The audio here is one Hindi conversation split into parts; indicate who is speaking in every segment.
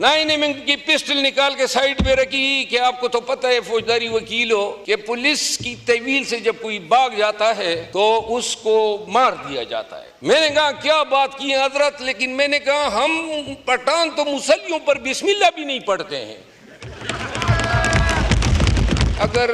Speaker 1: ना इन्हें की पिस्टल निकाल के साइड में रखी कि आपको तो पता है फौजदारी वकील हो कि पुलिस की तहवील से जब कोई भाग जाता है तो उसको मार दिया जाता है। मैंने कहा क्या बात की है हजरत, लेकिन मैंने कहा हम पठान तो मुसल्लियों पर बिस्मिल्लाह भी नहीं पढ़ते हैं। अगर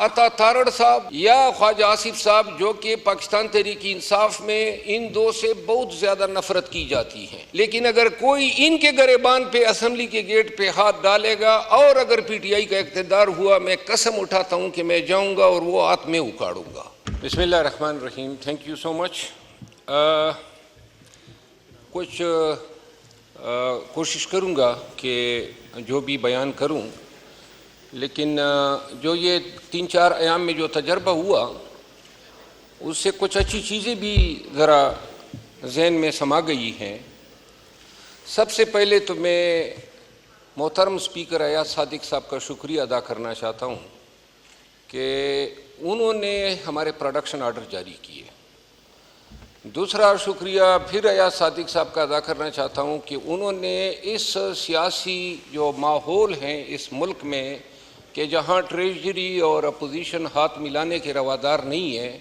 Speaker 1: अता तारड़ साहब या ख्वाजा आसिफ साहब जो कि पाकिस्तान तहरीक इंसाफ में इन दो से बहुत ज्यादा नफरत की जाती है, लेकिन अगर कोई इनके गरेबान पे असेंबली के गेट पे हाथ डालेगा और अगर पीटीआई का इक़्तिदार हुआ, मैं कसम उठाता हूं कि मैं जाऊंगा और वो हाथ में उखाड़ूंगा। बिस्मिल्लाह रहमान रहीम। Thank you so much. कुछ कोशिश करूंगा कि जो भी बयान करूं, लेकिन जो ये 3-4 अयाम में जो तजर्बा हुआ उससे कुछ अच्छी चीज़ें भी ज़रा जहन में समा गई हैं। सबसे पहले तो मैं मोहतरम स्पीकर अयाज सादिक साहब का शुक्रिया अदा करना चाहता हूँ कि उन्होंने हमारे प्रोडक्शन आर्डर जारी किए। दूसरा शुक्रिया फिर अयाज सादिक साहब का अदा करना चाहता हूँ कि उन्होंने इस सियासी जो माहौल है इस मुल्क में कि जहाँ ट्रेजरी और अपोजिशन हाथ मिलाने के रवादार नहीं है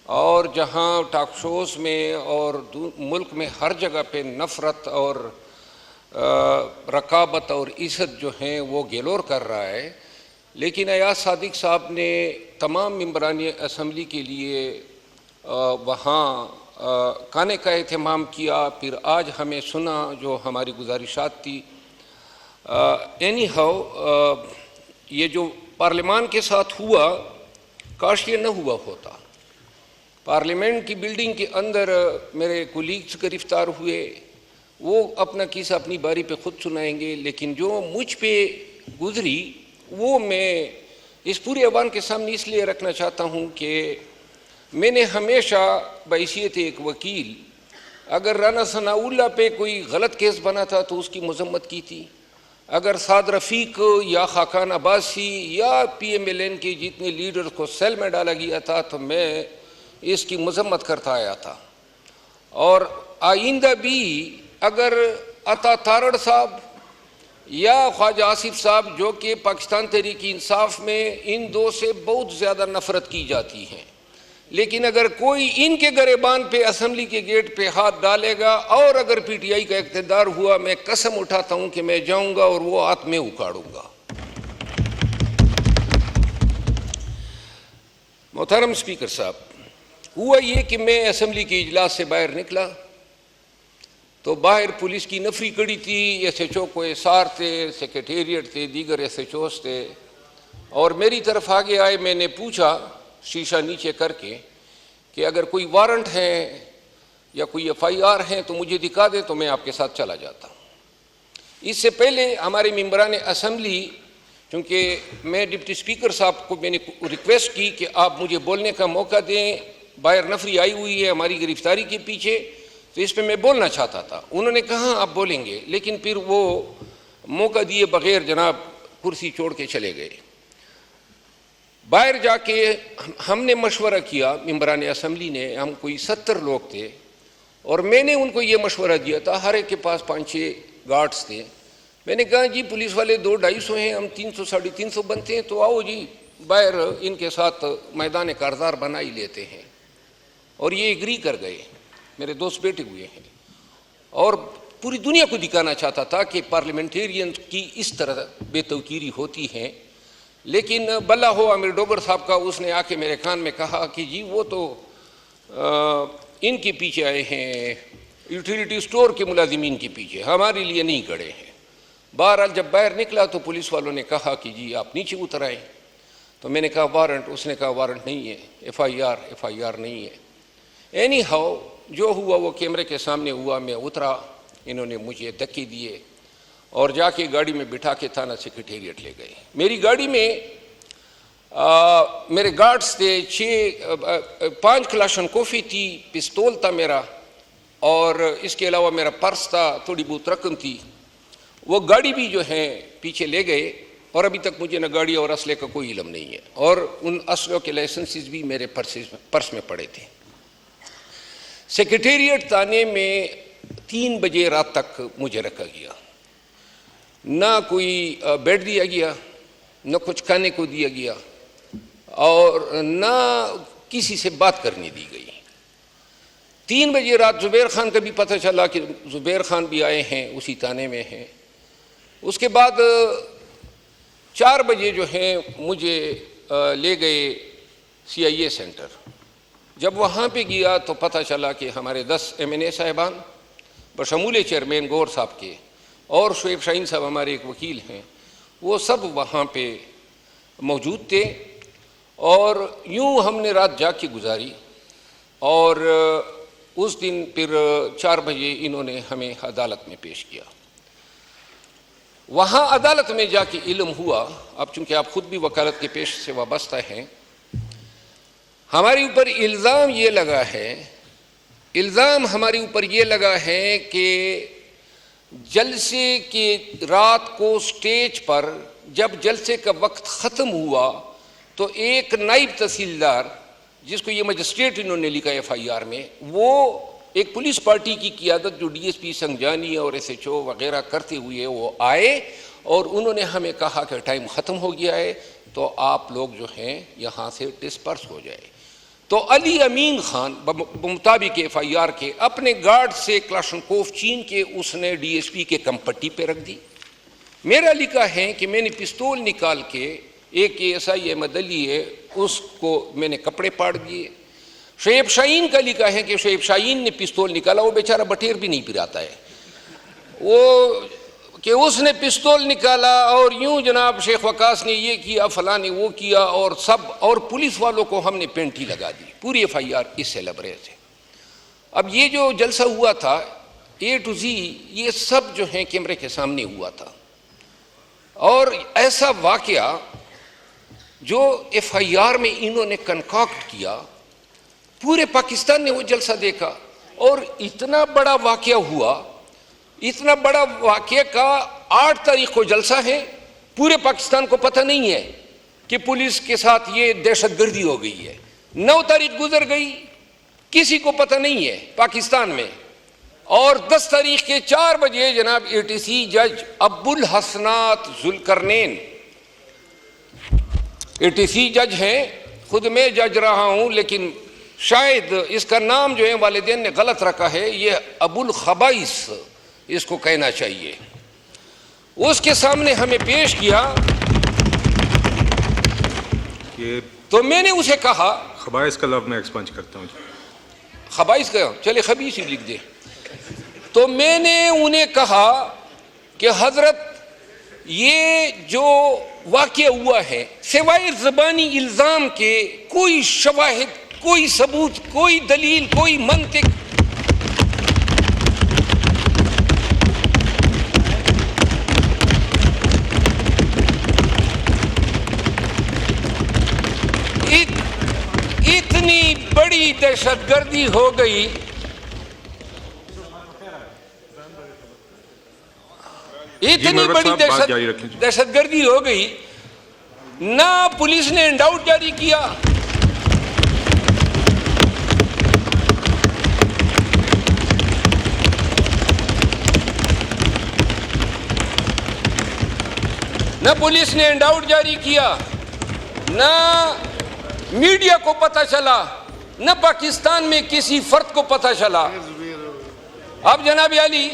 Speaker 1: और जहाँ टॉक शोज़ में और मुल्क में हर जगह पे नफ़रत और रकाबत और इज़्ज़त जो हैं वो गेलोर कर रहा है, लेकिन अयाज सादिक साहब ने तमाम मेंबरान असम्बली के लिए वहाँ खाने का एहतमाम किया। फिर आज हमें सुना जो हमारी गुजारिशात थी। एनी हाउ ये जो पार्लियामान के साथ हुआ, काश ये न हुआ होता। पार्लियामेंट की बिल्डिंग के अंदर मेरे कोलीग्स गिरफ्तार हुए, वो अपना किस्सा अपनी बारी पे खुद सुनाएंगे, लेकिन जो मुझ पे गुजरी वो मैं इस पूरे अवाम के सामने इसलिए रखना चाहता हूँ कि मैंने हमेशा बहैसियत एक वकील अगर राना सनाउल्लाह पे कोई गलत केस बना था तो उसकी मजम्मत की थी। अगर साद रफ़ीक या खाकान अब्बासी या PMLN के जितने लीडर्स को सेल में डाला गया था तो मैं इसकी मजम्मत करता आया था। और आइंदा भी अगर अता तारड़ साहब या ख्वाजा आसिफ साहब जो कि पाकिस्तान तहरीक इंसाफ में इन दो से बहुत ज़्यादा नफरत की जाती है, लेकिन अगर कोई इनके गरेबान पे असेंबली के गेट पे हाथ डालेगा और अगर पीटीआई का इक़्तिदार हुआ, मैं कसम उठाता हूं कि मैं जाऊंगा और वो हाथ में उखाड़ूंगा। मोहतरम स्पीकर साहब, हुआ ये कि मैं असेंबली के इजलास से बाहर निकला तो बाहर पुलिस की नफरी कड़ी थी। SHO को एसार थे, सेक्रेटेरिएट थे, दीगर SHOs थे और मेरी तरफ आगे आए। मैंने पूछा शीशा नीचे करके कि अगर कोई वारंट है या कोई FIR है तो मुझे दिखा दे तो मैं आपके साथ चला जाता हूँ। इससे पहले हमारे मेंबरान असेंबली, क्योंकि मैं डिप्टी स्पीकर साहब को मैंने रिक्वेस्ट की कि आप मुझे बोलने का मौका दें, बाहर नफरी आई हुई है हमारी गिरफ्तारी के पीछे, तो इस पर मैं बोलना चाहता था। उन्होंने कहा आप बोलेंगे, लेकिन फिर वो मौका दिए बगैर जनाब कुर्सी छोड़ के चले गए। बाहर जाके हमने मशवरा किया, मेंबरान असेंबली ने, हम कोई 70 लोग थे और मैंने उनको ये मशवरा दिया था, हर एक के पास 5-6 गार्ड्स थे। मैंने कहा जी पुलिस वाले 200-250 हैं, हम 300-350 बनते हैं, तो आओ जी बाहर इनके साथ मैदान कारज़ार बना ही लेते हैं। और ये एग्री कर गए। मेरे दोस्त बैठे हुए हैं और पूरी दुनिया को दिखाना चाहता था कि पार्लियामेंटेरियन की इस तरह बेतौकीरी होती है। लेकिन बल्ला हो आमिर डोगर साहब का, उसने आके मेरे कान में कहा कि जी वो तो इनके पीछे आए हैं, यूटिलिटी स्टोर के मुलाजिमीन के पीछे, हमारे लिए नहीं खड़े हैं। बहरहाल जब बाहर निकला तो पुलिस वालों ने कहा कि जी आप नीचे उतर आए। तो मैंने कहा वारंट, उसने कहा वारंट नहीं है, FIR नहीं है। एनी हाउ जो हुआ वो कैमरे के सामने हुआ। मैं उतरा, इन्होंने मुझे धक्के दिए और जाके गाड़ी में बिठा के थाना सेक्रेटेरिएट ले गए। मेरी गाड़ी में मेरे गार्ड्स थे, 5 क्लाशन कॉफ़ी थी, पिस्तौल था मेरा और इसके अलावा मेरा पर्स था, थोड़ी बहुत रकम थी। वो गाड़ी भी जो है पीछे ले गए और अभी तक मुझे न गाड़ी और असले का कोई इल्म नहीं है और उन असलों के लाइसेंसेस भी मेरे पर्स में पड़े थे। सेक्रेटेरिएट थाने में 3 बजे रात तक मुझे रखा गया। ना कोई बेड दिया गया, न कुछ खाने को दिया गया, और ना किसी से बात करने दी गई। 3 बजे रात ज़ुबैर खान का भी पता चला कि ज़ुबैर खान भी आए हैं, उसी थाने में हैं। उसके बाद 4 बजे जो है मुझे ले गए CIA सेंटर। जब वहाँ पे गया तो पता चला कि हमारे 10 MNA साहिबान बशमूल चेयरमैन गौर साहब के और शुएब शाहीन साहब हमारे एक वकील हैं, वो सब वहाँ पे मौजूद थे। और यूँ हमने रात जाग के गुजारी, और उस दिन फिर 4 बजे इन्होंने हमें अदालत में पेश किया। वहाँ अदालत में जाके इल्म हुआ, अब चूँकि आप ख़ुद भी वकालत के पेश से वाबस्ता हैं, हमारे ऊपर इल्ज़ाम ये लगा है, इल्ज़ाम हमारे ऊपर ये लगा है कि जलसे के रात को स्टेज पर जब जलसे का वक्त ख़त्म हुआ तो एक नायब तहसीलदार, जिसको ये मजिस्ट्रेट इन्होंने लिखा FIR में, वो एक पुलिस पार्टी की क़ियादत जो DSP संजानी और SHO वगैरह करते हुए वो आए और उन्होंने हमें कहा कि टाइम ख़त्म हो गया है तो आप लोग जो हैं यहाँ से डिस्पर्स हो जाए। तो अली अमीन खान मुताबिक FIR के अपने गार्ड से क्लाशनकोफ चीन के उसने DSP के कम पट्टी पे रख दी। मेरा लिखा है कि मैंने पिस्तौल निकाल के एक ASI अहमद अली है उसको मैंने कपड़े पाड़ दिए। शुएब शाहीन का लिखा है कि शुएब शाहीन ने पिस्तौल निकाला, वो बेचारा बटेर भी नहीं पिराता है, वो कि उसने पिस्तौल निकाला और यूं जनाब शेख वकास ने ये किया, फलां ने वो किया, और सब और पुलिस वालों को हमने पेंटी लगा दी। पूरी FIR इससे लबरेज है। अब ये जो जलसा हुआ था A to Z ये सब जो है कैमरे के सामने हुआ था, और ऐसा वाकया जो FIR में इन्होंने कंकॉक्ट किया, पूरे पाकिस्तान ने वो जलसा देखा। और इतना बड़ा वाकया हुआ, इतना बड़ा वाकये का 8 तारीख को जलसा है, पूरे पाकिस्तान को पता नहीं है कि पुलिस के साथ ये दहशतगर्दी हो गई है। 9 तारीख गुजर गई, किसी को पता नहीं है पाकिस्तान में। और 10 तारीख के 4 बजे जनाब ATC जज अब्बुल हसनात जुल्करनैन, ATC जज हैं, खुद मैं जज रहा हूँ, लेकिन शायद इसका नाम जो है वालिदैन ने गलत रखा है, ये अबुल खबाइस इसको कहना चाहिए। उसके सामने हमें पेश किया
Speaker 2: ये
Speaker 1: तो मैंने उसे कहा,
Speaker 2: खबाइस का लफ्ज़ मैं एक्सपंज करता हूँ,
Speaker 1: खबाइस का चले खबीस ही लिख दे। तो मैंने उन्हें कहा कि हजरत ये जो वाक़या हुआ है सिवाय ज़बानी इल्ज़ाम के कोई शवाहिद, कोई सबूत, कोई दलील, कोई मंतिक इतनी बड़ी दहशतगर्दी हो गई, इतनी बड़ी दहशतगर्दी हो गई, ना पुलिस ने इंडाउट जारी किया, ना पुलिस ने इंडाउट जारी किया, ना मीडिया को पता चला, न पाकिस्तान में किसी फर्द को पता चला। अब जनाब अली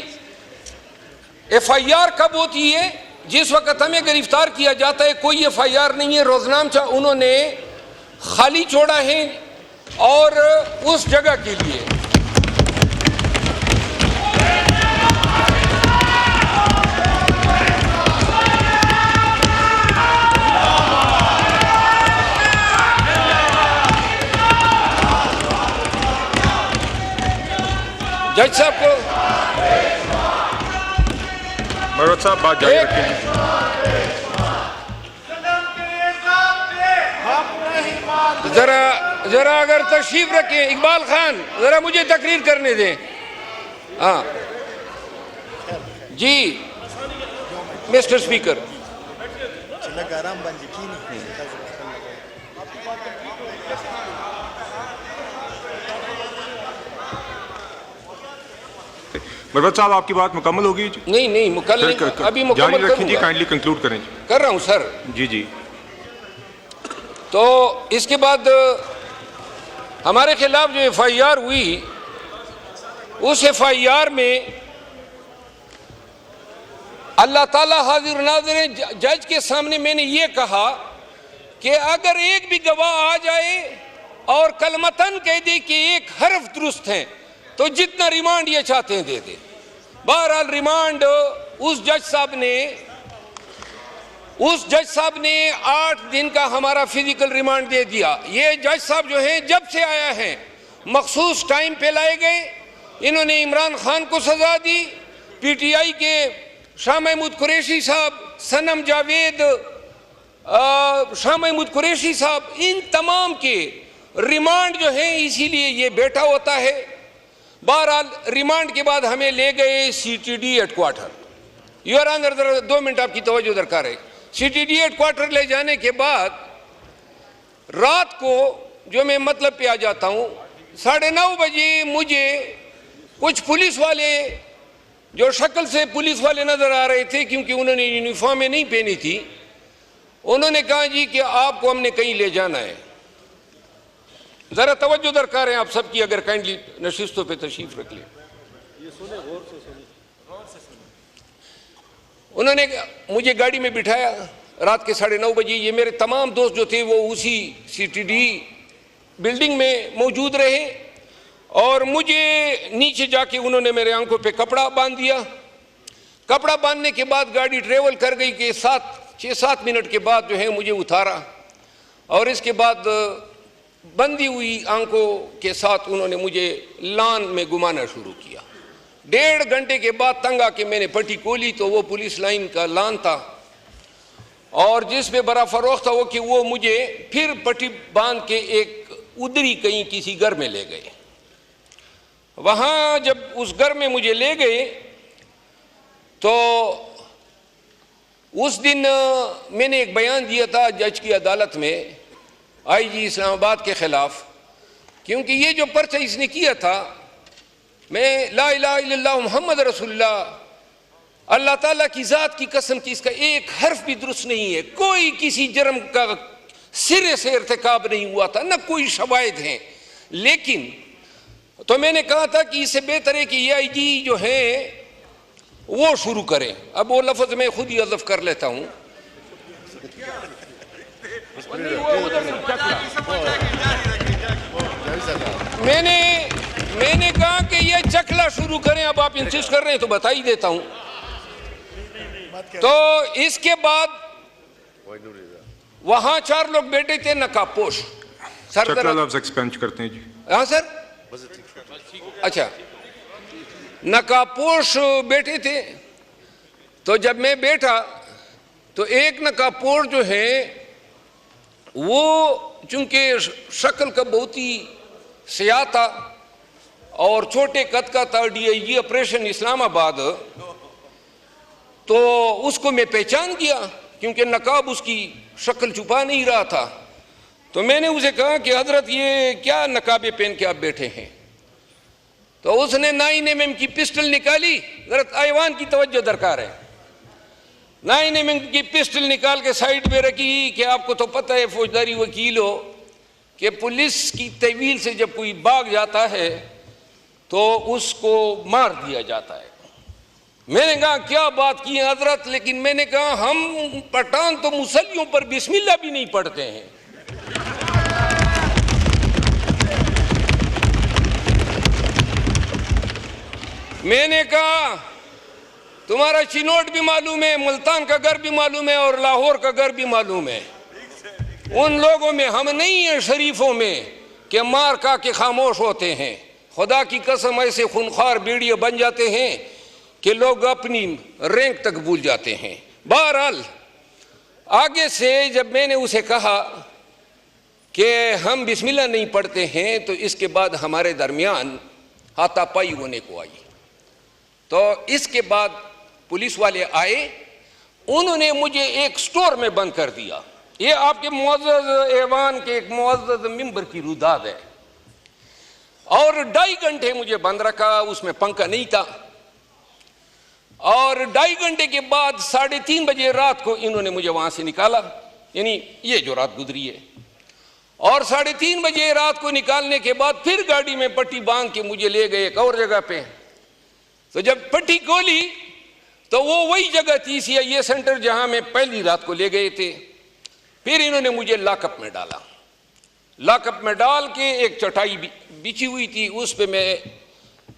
Speaker 1: FIR कब होती है? जिस वक्त हमें गिरफ्तार किया जाता है कोई FIR नहीं है, रोजनामचा उन्होंने खाली छोड़ा है और उस जगह के लिए जज साहब को
Speaker 2: मरवत साहब बात जारी रखें।
Speaker 1: जरा अगर तशरीफ रखें, इकबाल खान जरा मुझे तकरीर करने दें। हाँ जी मिस्टर स्पीकर।
Speaker 2: मरवत साहब आपकी बात मुकम्मल होगी जी?
Speaker 1: नहीं नहीं मुकम्मल अभी मुकम्मल
Speaker 2: जारी रखें जी,
Speaker 1: करूंगा।
Speaker 2: काइंडली कंक्लूड करें जी।
Speaker 1: कर रहा हूं सर।
Speaker 2: जी जी।
Speaker 1: तो इसके बाद हमारे खिलाफ जो FIR हुई, उस FIR में अल्लाह ताला हाजिर नाज़िर जज के सामने मैंने ये कहा कि अगर एक भी गवाह आ जाए और कलमतन कह दे कि एक हर्फ दुरुस्त है तो जितना रिमांड ये चाहते हैं दे दे। बहरहाल रिमांड उस जज साहब ने 8 दिन का हमारा फिजिकल रिमांड दे दिया। ये जज साहब जो हैं जब से आया है मखसूस टाइम पे लाए गए। इन्होंने इमरान खान को सजा दी, PTI के शाह महमूद कुरैशी साहब, सनम जावेद, शाह महमूद कुरैशी साहब, इन तमाम के रिमांड जो है इसीलिए ये बैठा होता है। बहरहाल रिमांड के बाद हमें ले गए CTD headquarter. Your honour 2 minute आपकी तवज्जो दरकार है। CTD हेडक्वार्टर ले जाने के बाद रात को जो मैं मतलब पे आ जाता हूँ 9:30 बजे मुझे कुछ पुलिस वाले जो शक्ल से पुलिस वाले नजर आ रहे थे क्योंकि उन्होंने यूनिफॉर्में नहीं पहनी थी, उन्होंने कहा जी कि आपको हमने कहीं ले जाना है। जरा तवज्जो दरकार है आप सबकी, अगर काइंडली नशिस्तों पे तशरीफ रख ले। उन्होंने मुझे गाड़ी में बिठाया रात के 9:30 बजे। ये मेरे तमाम दोस्त जो थे वो उसी CTD बिल्डिंग में मौजूद रहे और मुझे नीचे जाके उन्होंने मेरे आंखों पे कपड़ा बांध दिया। कपड़ा बांधने के बाद गाड़ी ट्रेवल कर गई कि 6-7 मिनट के बाद जो है मुझे उतारा और इसके बाद बंदी हुई आंखों के साथ उन्होंने मुझे लान में घुमाना शुरू किया। 1.5 घंटे के बाद तंग आके मैंने पट्टी खोली तो वो पुलिस लाइन का लान था और जिस पे बड़ा फरोख था वो कि वो मुझे फिर पट्टी बांध के एक उधरी कहीं किसी घर में ले गए। वहाँ जब उस घर में मुझे ले गए तो उस दिन मैंने एक बयान दिया था जज की अदालत में IG इस्लामाबाद के खिलाफ, क्योंकि ये जो पर्चा इसने किया था, मैं ला इलाहा इल्लल्लाह मुहम्मद रसूलुल्लाह, अल्लाह ताला की ज़ात की कसम की इसका एक हर्फ भी दुरुस्त नहीं है। कोई किसी जुर्म का सिरे से इर्तिकाब नहीं हुआ था, न कोई शवाहिद हैं। लेकिन तो मैंने कहा था कि इससे बेहतर है कि AIG जो है वो शुरू करें। अब वो लफ्ज़ मैं खुद ही हज़फ कर लेता हूँ। मैंने कहा कि ये चकला शुरू करें। अब आप इंसिस्ट कर रहे हैं तो बता ही देता हूँ। तो इसके बाद वहाँ 4 लोग बैठे थे नकाबपोश।
Speaker 2: चकला लफ्ज़ एक्सपेंड करते हैं जी।
Speaker 1: हाँ सर, अच्छा, नकाबपोश बैठे थे। तो जब मैं बैठा तो एक नकाबपोश जो है वो चूंकि शक्ल का बहुत ही सियाह था और छोटे कद का था, DIG ऑपरेशन इस्लामाबाद, तो उसको मैं पहचान गया क्योंकि नकाब उसकी शक्ल छुपा नहीं रहा था। तो मैंने उसे कहा कि हजरत ये क्या नकाबे पहन के आप बैठे हैं? तो उसने 9mm की पिस्टल निकाली। जरा ऐवान की तवज्जो दरकार है। 9mm की पिस्टल निकाल के साइड पे रखी कि आपको तो पता है फौजदारी वकील हो कि पुलिस की तहवील से जब कोई भाग जाता है तो उसको मार दिया जाता है। मैंने कहा क्या बात की हजरत, लेकिन मैंने कहा हम पठान तो मुसल्लियों पर बिस्मिल्लाह भी नहीं पढ़ते हैं। मैंने कहा तुम्हारा चिनोट भी मालूम है, मुल्तान का घर भी मालूम है और लाहौर का घर भी मालूम है। उन लोगों में हम नहीं हैं शरीफों में कि मार का के खामोश होते हैं। खुदा की कसम ऐसे खूनखार बीड़िए बन जाते हैं कि लोग अपनी रैंक तक भूल जाते हैं। बहरहाल आगे से जब मैंने उसे कहा कि हम बिस्मिल्लाह नहीं पढ़ते हैं तो इसके बाद हमारे दरमियान हाथापाई होने को आई। तो इसके बाद पुलिस वाले आए, उन्होंने मुझे एक स्टोर में बंद कर दिया। ये आपके मुअज़्ज़ज़ ऐवान के एक मुअज़्ज़ज़ मिंबर की रुदाद है। और 2.5 घंटे मुझे बंद रखा। उसमें पंखा नहीं था, और 2.5 घंटे के बाद 3:30 बजे रात को इन्होंने मुझे वहाँ से निकाला, यानी ये जो रात गुजरी है। और 3:30 बजे रात को निकालने के बाद फिर गाड़ी में पट्टी बांध के मुझे ले गए एक और जगह पे। तो जब पट्टी खोली तो वो वही जगह थी CIA सेंटर जहाँ मैं पहली रात को ले गए थे। फिर इन्होंने मुझे लॉकअप में डाला। लॉकअप में डाल के एक चटाई बिछी हुई थी, उस पे मैं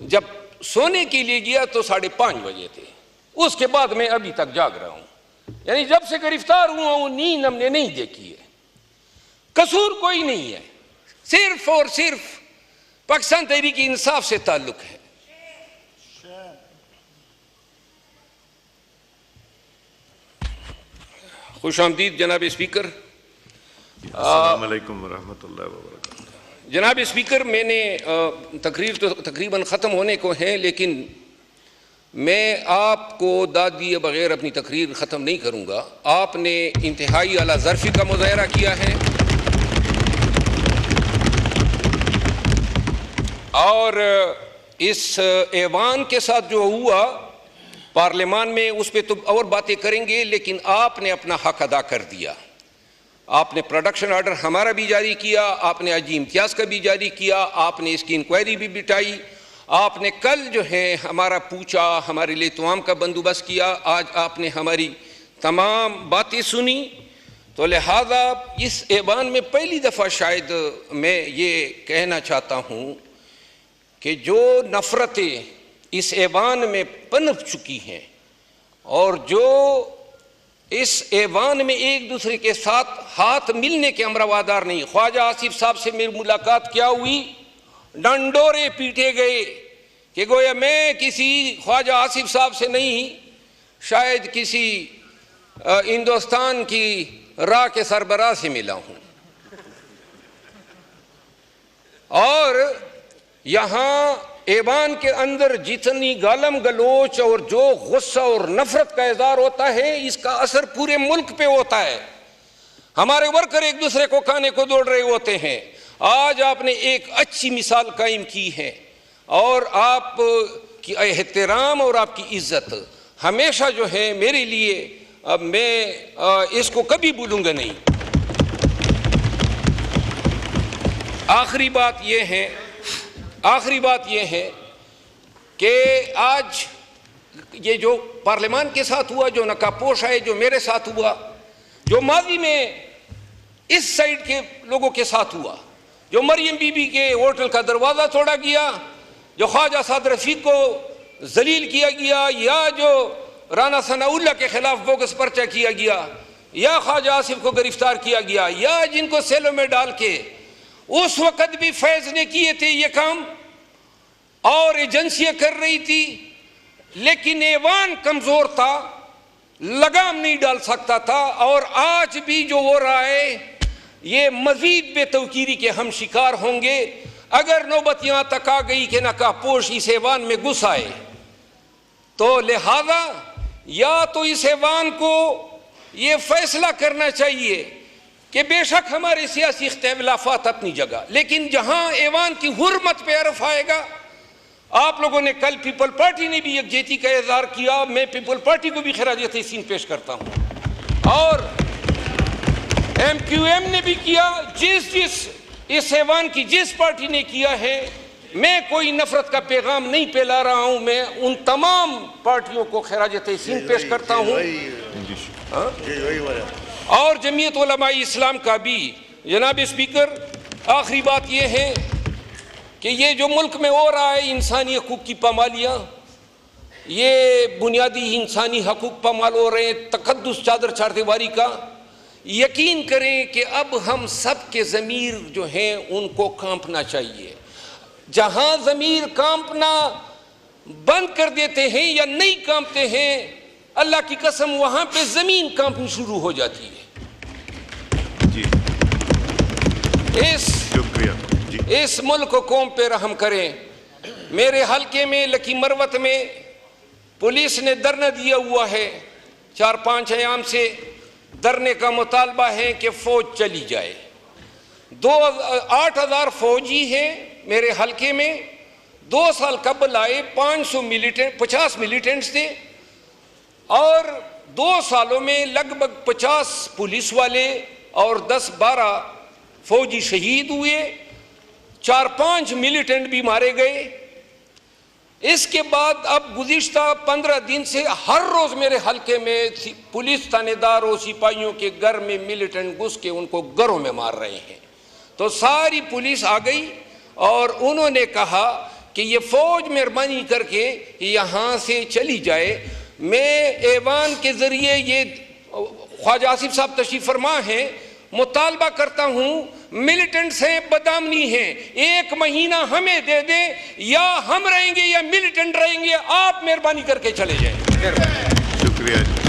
Speaker 1: जब सोने के लिए गया तो 5:30 बजे थे। उसके बाद मैं अभी तक जाग रहा हूँ, यानी जब से गिरफ्तार हुआ हूँ नींद हमने नहीं देखी है। कसूर कोई नहीं है, सिर्फ और सिर्फ पाकिस्तान तहरीक इंसाफ से ताल्लुक है। खुशामदीद जनाब स्पीकर।
Speaker 3: अस्सलाम वालेकुम रहमतुल्लाहि व बरकातहू।
Speaker 1: जनाब स्पीकर, मैंने तकरीर तो तकरीबन ख़त्म होने को है, लेकिन मैं आपको दाद दिए बगैर अपनी तकरीर ख़त्म नहीं करूँगा। आपने इंतहाई आला ज़र्फ़ी का मुज़ाहरा किया है और इस ऐवान के साथ जो हुआ पार्लियामान में उस पर तो और बातें करेंगे, लेकिन आपने अपना हक अदा कर दिया। आपने प्रोडक्शन ऑर्डर हमारा भी जारी किया, आपने अजी इम्तियाज़ का भी जारी किया, आपने इसकी इंक्वायरी भी बिठाई, आपने कल जो है हमारा पूछा, हमारे लिए तमाम का बंदोबस्त किया, आज आपने हमारी तमाम बातें सुनी। तो लिहाजा इस ऐवान में पहली दफ़ा शायद मैं ये कहना चाहता हूँ कि जो नफ़रतें इस ऐवान में पनप चुकी हैं और जो इस ऐवान में एक दूसरे के साथ हाथ मिलने के अमरवादार नहीं। ख्वाजा आसिफ साहब से मेरी मुलाकात क्या हुई, डंडोरे पीटे गए कि गोया मैं किसी ख्वाजा आसिफ साहब से नहीं, शायद किसी हिंदुस्तान की राह के सरबराह से मिला हूँ। और यहाँ ऐवान के अंदर जितनी गालम गलोच और जो गुस्सा और नफरत का इज़हार होता है, इसका असर पूरे मुल्क पे होता है। हमारे वर्कर एक दूसरे को खाने को दौड़ रहे होते हैं। आज आपने एक अच्छी मिसाल कायम की है और आप की एहतराम और आपकी इज्जत हमेशा जो है मेरे लिए, अब मैं इसको कभी भूलूंगा नहीं। आखिरी बात यह है कि आज ये जो पार्लियामान के साथ हुआ, जो नकाबपोश है, जो मेरे साथ हुआ, जो माजी में इस साइड के लोगों के साथ हुआ, जो मरियम बीबी के होटल का दरवाज़ा तोड़ा गया, जो ख्वाजा साद रफीक को जलील किया गया, या जो राना सनाउल्लाह के खिलाफ बोगस पर्चा किया गया, या ख्वाजा आसिफ को गिरफ्तार किया गया, या जिनको सेलों में डाल के उस वक़्त भी फैज़ ने किए थे ये काम और एजेंसियां कर रही थी, लेकिन ऐवान कमज़ोर था, लगाम नहीं डाल सकता था। और आज भी जो हो रहा है ये मज़ीद बेतौकीरी के हम शिकार होंगे अगर नौबत यहाँ तक आ गई कि नकाबपोश इस ऐवान में घुस आए। तो लिहाजा या तो इस ऐवान को ये फैसला करना चाहिए कि बेशक हमारे सियासी इख्तिलाफात अपनी जगह, लेकिन जहाँ ऐवान की हुर्मत पे अर्फ आएगा। आप लोगों ने कल पीपल पार्टी ने भी यकजहती का इज़हार किया, मैं पीपल पार्टी को भी खिराज तहसीन पेश करता हूँ और MQM ने भी किया। जिस इस ऐवान की जिस पार्टी ने किया है, मैं कोई नफरत का पैगाम नहीं फैला रहा हूँ, मैं उन तमाम पार्टियों को खिराज तहसीन पेश करता हूँ और जमीयत उलमाए इस्लाम का भी। जनाब स्पीकर, आखिरी बात यह है कि ये जो मुल्क में हो रहा है इंसानी हकूक़ की पामालियाँ, ये बुनियादी इंसानी हकूक़ पामाल हो रहे हैं, तकद्दुस चादर चारदीवारी का। यकीन करें कि अब हम सब के ज़मीर जो हैं उनको कांपना चाहिए। जहाँ ज़मीर कांपना बंद कर देते हैं या नहीं कांपते हैं, अल्लाह की कसम वहाँ पे ज़मीन कांपनी शुरू हो जाती है।
Speaker 2: जी
Speaker 1: इस मुल्क कौम पे रहम करें। मेरे हलके में लकी मरवत में पुलिस ने धरना दिया हुआ है, 4-5 अयाम से धरने का मुतालबा है कि फ़ौज चली जाए। 8,000 फौजी हैं मेरे हलके में। 2 साल कबल आए 50 मिलिटेंट्स थे, और 2 सालों में लगभग 50 पुलिस वाले और 10-12 फौजी शहीद हुए, 4-5 मिलिटेंट भी मारे गए। इसके बाद अब गुज़िश्ता 15 दिन से हर रोज़ मेरे हल्के में पुलिस थानेदार और सिपाहियों के घर में मिलिटेंट घुस के उनको घरों में मार रहे हैं। तो सारी पुलिस आ गई और उन्होंने कहा कि ये फौज मेहरबानी करके यहाँ से चली जाए। मैं ऐवान के ज़रिए ये ख्वाजा आसिफ साहब तशरीफ़ फरमा हैं, मुतालबा करता हूँ मिलिटेंट्स हैं, बदामनी हैं, 1 महीना हमें दे दें, या हम रहेंगे या मिलिटेंट रहेंगे, आप मेहरबानी करके चले जाएं।
Speaker 3: शुक्रिया।